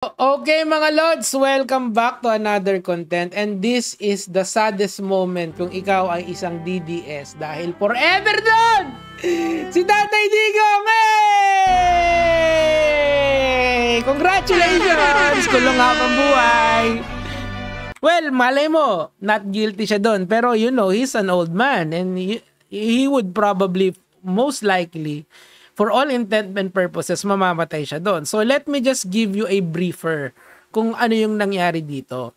Okay mga Lods, welcome back to another content, and this is the saddest moment kung ikaw ay isang DDS dahil forever done! Si Tatay Digong! Hey! Congratulations! Kulong habang buhay! Well, malay mo, not guilty siya doon, pero you know, he's an old man and he would probably, most likely, for all intent and purposes, mamamatay siya doon. So let me just give you a briefer kung ano yung nangyari dito.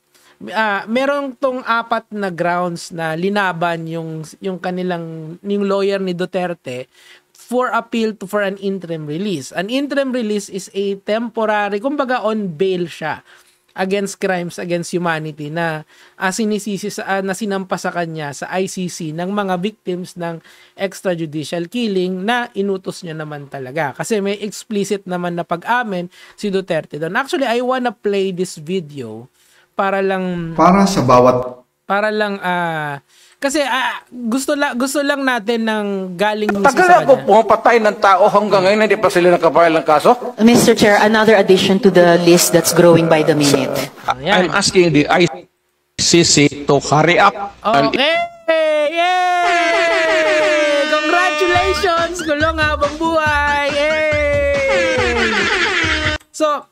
Merong tong 4 na grounds na linaban yung kanilang yung lawyer ni Duterte for appeal for an interim release. An interim release is a temporary, kumbaga on bail siya against crimes against humanity na sinisisi na sinampa sa kanya sa ICC ng mga victims ng extrajudicial killing na inutos niya naman talaga. Kasi may explicit naman na pag-amin si Duterte doon. Actually, I wanna play this video para sa bawat kasi gusto lang natin ng galing mismo sa kanya. Tagal ako pumapatay ng tao hanggang ngayon hindi pa sila nakapile ng kaso? Mr. Chair, another addition to the list that's growing by the minute. I'm asking the ICC to hurry up. Okay! Yay! Congratulations! Kulong habang buhay! Yay! So,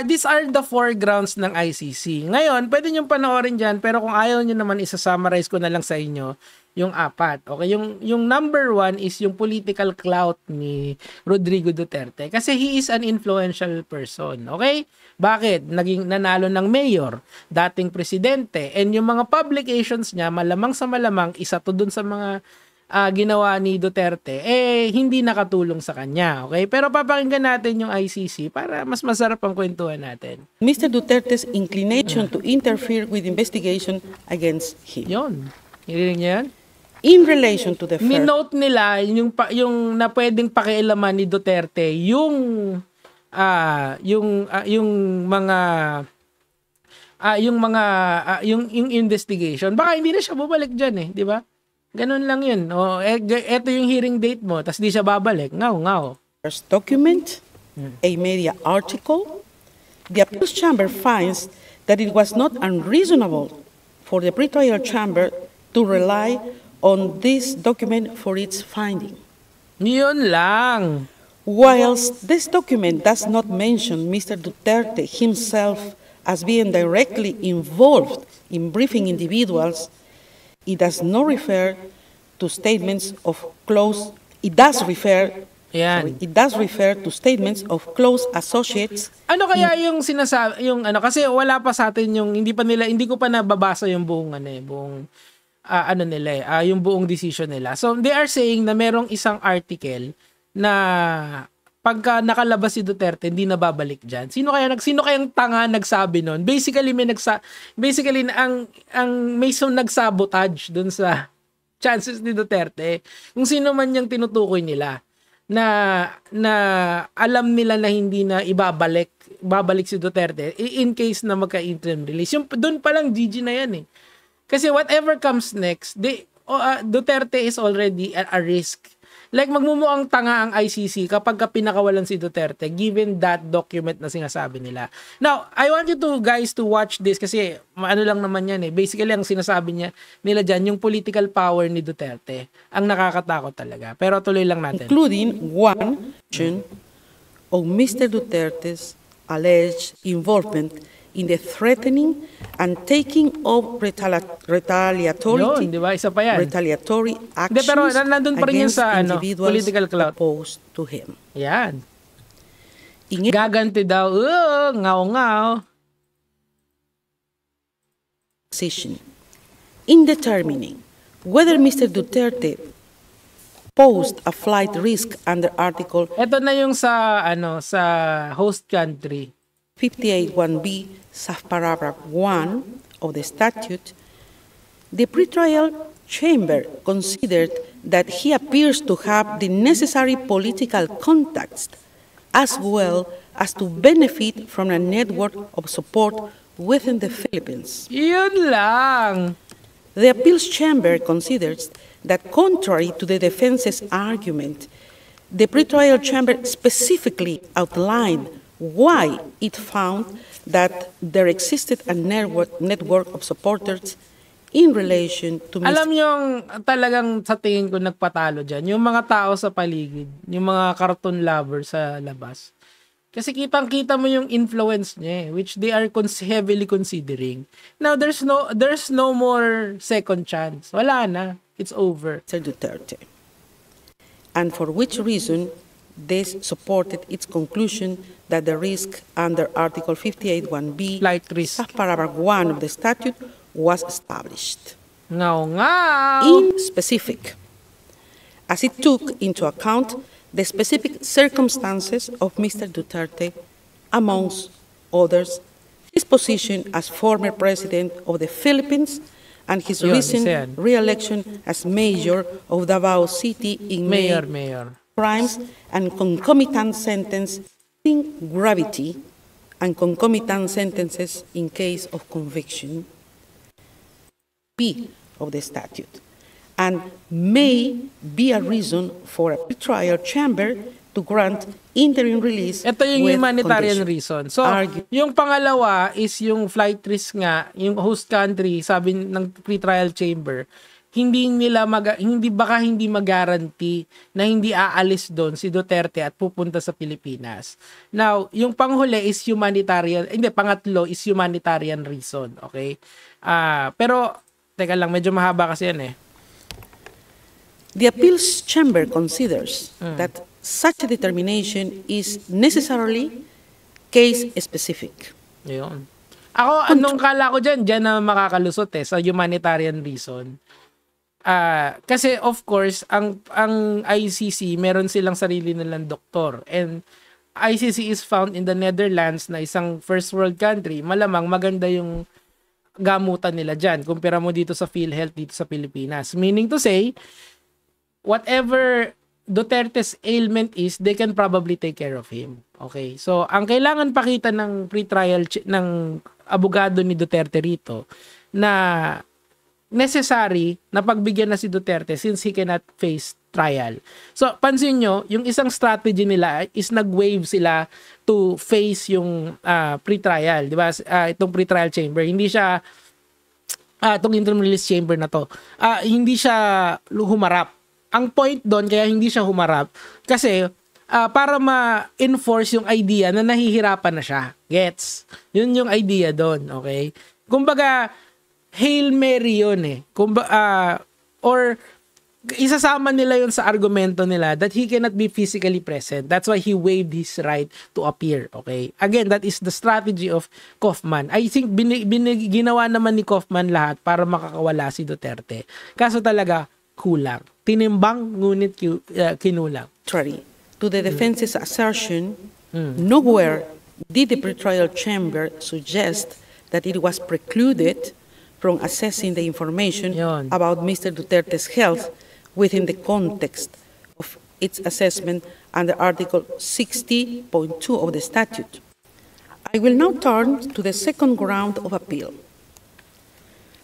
these are the 4 grounds ng ICC. Ngayon, pwede nyo panoorin dyan, pero kung ayaw nyo naman, isa-summarize ko na lang sa inyo yung 4. Okay? Yung number 1 is yung political clout ni Rodrigo Duterte. Kasi he is an influential person. Okay? Bakit? Naging nanalo ng mayor, dating presidente, and yung mga publications niya, malamang sa malamang, isa to dun sa mga ginawa ni Duterte, hindi nakatulong sa kanya. Okay? Pero papakinggan natin yung ICC para mas masarap ang kwentuhan natin. Mr. Duterte's inclination to interfere with investigation against him. Yun. Hirinig niya yan? In relation to the Minote nila yung na pwedeng pakialaman ni Duterte yung investigation. Baka hindi na siya bumalik diyan di ba? Ganun lang yun. Eto yung hearing date mo, tas di siya babalik. Ngaw. First document, a media article. The appeals chamber finds that it was not unreasonable for the pretrial chamber to rely on this document for its finding. Yun lang. Whilst this document does not mention Mr. Duterte himself as being directly involved in briefing individuals, it does not refer to statements of close. It does refer to statements of close associates. Ano kaya yung sinasabi kasi wala pa sa atin hindi ko pa nababasa yung buong yung buong decision nila. So they are saying na merong isang article na pagka nakalabas si Duterte, hindi na babalik diyan. Sino kayang tanga nagsabi noon? Basically ang may nagsabotage doon sa chances ni Duterte. Kung sino man yung tinutukoy nila na alam nila na hindi na babalik si Duterte in case na magka-interim release. Yung doon pa lang GG na yan Kasi whatever comes next, Duterte is already at a risk. Like magmumukhang tanga ang ICC kapag pinakawalan si Duterte given that document na sinasabi nila. Now, I want you guys to watch this kasi lang naman yan Basically, ang sinasabi nila dyan, yung political power ni Duterte ang nakakatakot talaga. Pero tuloy lang natin. Including one of Mr. Duterte's alleged involvement in the threatening and taking of retaliatory actions pero nandun pa rin against sa individuals political clout opposed to him. Yan. Gaganti daw. Ngaw. In determining whether Mr. Duterte posed a flight risk under Article Ito na yung sa host country. 58(1)(b) subparagraph 1 of the statute, the pretrial chamber considered that he appears to have the necessary political contacts as well as to benefit from a network of support within the Philippines. Yun lang. The appeals chamber considers that contrary to the defense's argument, the pretrial chamber specifically outlined why it found that there existed a network of supporters in relation to Alam yung talagang sa tingin ko nagpatalo dyan, yung mga tao sa paligid, yung mga cartoon lovers sa labas. Kasi kitang-kita mo yung influence niya, which they are heavily considering. Now, there's no more second chance. Wala na. It's over. Mr. Duterte. And for which reason, this supported its conclusion that the risk under Article 58(1)(b), Flight risk. Subparagraph 1 of the statute was established. Ngaw. In specific, as it took into account the specific circumstances of Mr. Duterte, amongst others, his position as former president of the Philippines and his recent re-election as mayor of Davao City in Mayor. crimes and concomitant sentence in gravity and concomitant sentences in case of conviction, B of the statute, and may be a reason for a pretrial chamber to grant interim release. Ito yung with humanitarian condition. reason. So, yung pangalawa is yung flight risk nga, yung host country, sabi ng pretrial chamber, hindi mag-guarantee na hindi aalis doon si Duterte at pupunta sa Pilipinas. Now, yung panghuli is pangatlo is humanitarian reason, okay? Pero teka lang, medyo mahaba kasi yan eh. The appeals chamber considers that such a determination is necessarily case-specific. Yun. Ako, anong kala ko dyan na makakalusot sa humanitarian reason. Kasi of course, ang ICC, meron silang sarili nilang doktor. And ICC is found in the Netherlands na isang first world country. Malamang maganda yung gamutan nila dyan. Kumpira mo dito sa PhilHealth dito sa Pilipinas. Meaning to say, whatever Duterte's ailment is, they can probably take care of him. Okay? So, ang kailangan pakita ng pretrial ng abogado ni Duterte rito na necessary na pagbigyan na si Duterte since he cannot face trial. So, pansin nyo, yung isang strategy nila is nag-waive sila to face yung pre-trial. Diba? Itong pre-trial chamber. Hindi siya, itong interim release chamber na to, hindi siya humarap. Ang point doon, kaya hindi siya humarap, kasi para ma-enforce yung idea na nahihirapan na siya. Gets? Yun yung idea doon. Okay? Kumbaga, Hail Mary yun eh. Or isasama nila yun sa argumento nila that he cannot be physically present. That's why he waived his right to appear. Okay? Again, that is the strategy of Kaufman. I think ginawa naman ni Kaufman lahat para makakawala si Duterte. Kaso talaga, kulang. Tinimbang, ngunit kinulang. To the defense's assertion, nowhere did the pretrial chamber suggest that it was precluded from assessing the information about Mr. Duterte's health within the context of its assessment under Article 60.2 of the statute. I will now turn to the second ground of appeal.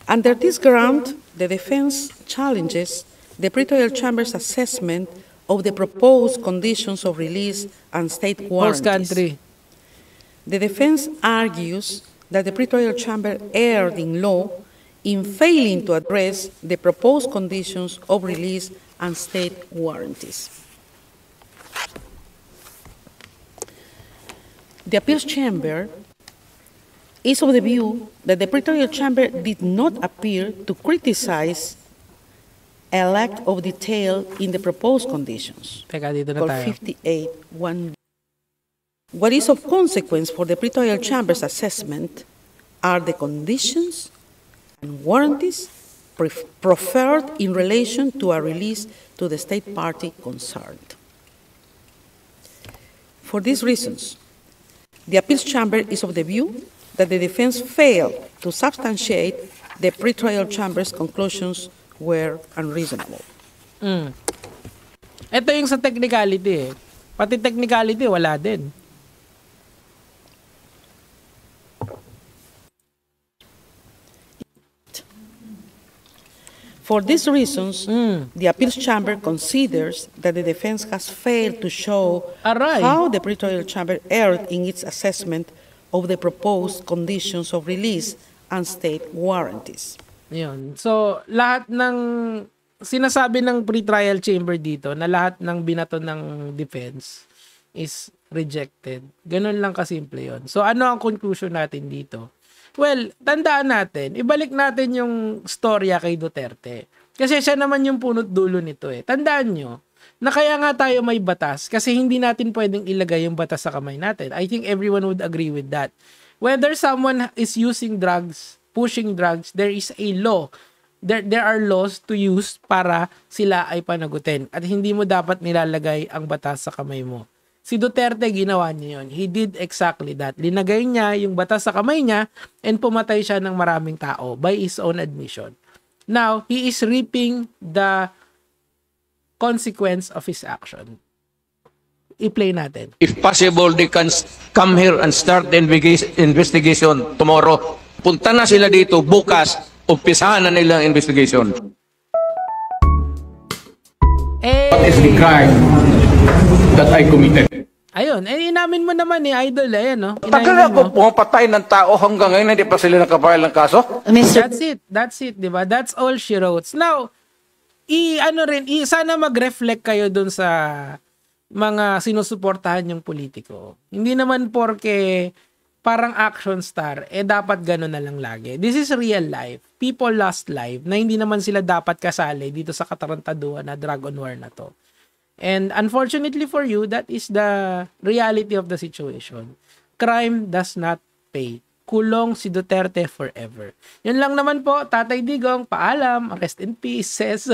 Under this ground, the defense challenges the pretrial chamber's assessment of the proposed conditions of release and state warranties. The defense argues that the pretrial chamber erred in law in failing to address the proposed conditions of release and state warranties. The appeals chamber is of the view that the pretrial chamber did not appear to criticize a lack of detail in the proposed conditions. Called 58(1). What is of consequence for the pretrial chamber's assessment are the conditions and warranties proffered in relation to a release to the state party concerned. For these reasons, the appeals chamber is of the view that the defense failed to substantiate the pretrial chamber's conclusions were unreasonable. Ito yung sa technicality eh. Pati technicality, wala din. For these reasons, the appeals chamber considers that the defense has failed to show Aray. how the pretrial chamber erred in its assessment of the proposed conditions of release and state warranties. Yun. So, lahat ng sinasabi ng pretrial chamber dito na lahat ng binato ng defense is rejected. Ganun lang kasimple yun. So, ano ang conclusion natin dito? Well, tandaan natin, ibalik natin yung storya kay Duterte. Kasi siya naman yung punot dulo nito eh. Tandaan nyo, na kaya nga tayo may batas kasi hindi natin pwedeng ilagay yung batas sa kamay natin. I think everyone would agree with that. Whether someone is using drugs, pushing drugs, there is a law. There are laws to use para sila ay panagutin. At hindi mo dapat nilalagay ang batas sa kamay mo. Si Duterte, ginawa niya yun. He did exactly that. Linagay niya yung batas sa kamay niya and pumatay siya ng maraming tao by his own admission. Now, he is reaping the consequence of his action. I-play natin. If possible, they can come here and start the investigation tomorrow. Punta na sila dito bukas, umpisahan na nila ang investigation. What is the crime that I committed? Ayun, inamin mo naman ni Idol, ayan, no? Tagal Inamin ako mo. pumapatay ng tao hanggang ngayon, hindi pa sila nakapile ng kaso. Mr. That's it, di ba? That's all she wrote. Now, sana mag-reflect kayo dun sa mga sinusuportahan yung politiko. Hindi naman porke parang action star, dapat gano'n na lang lagi. This is real life. People lost life na hindi naman sila dapat kasali dito sa katarantaduhan na drug on war na to. And unfortunately for you, that is the reality of the situation. Crime does not pay. Kulong si Duterte forever. Yun lang naman po, Tatay Digong, paalam, rest in peace, says.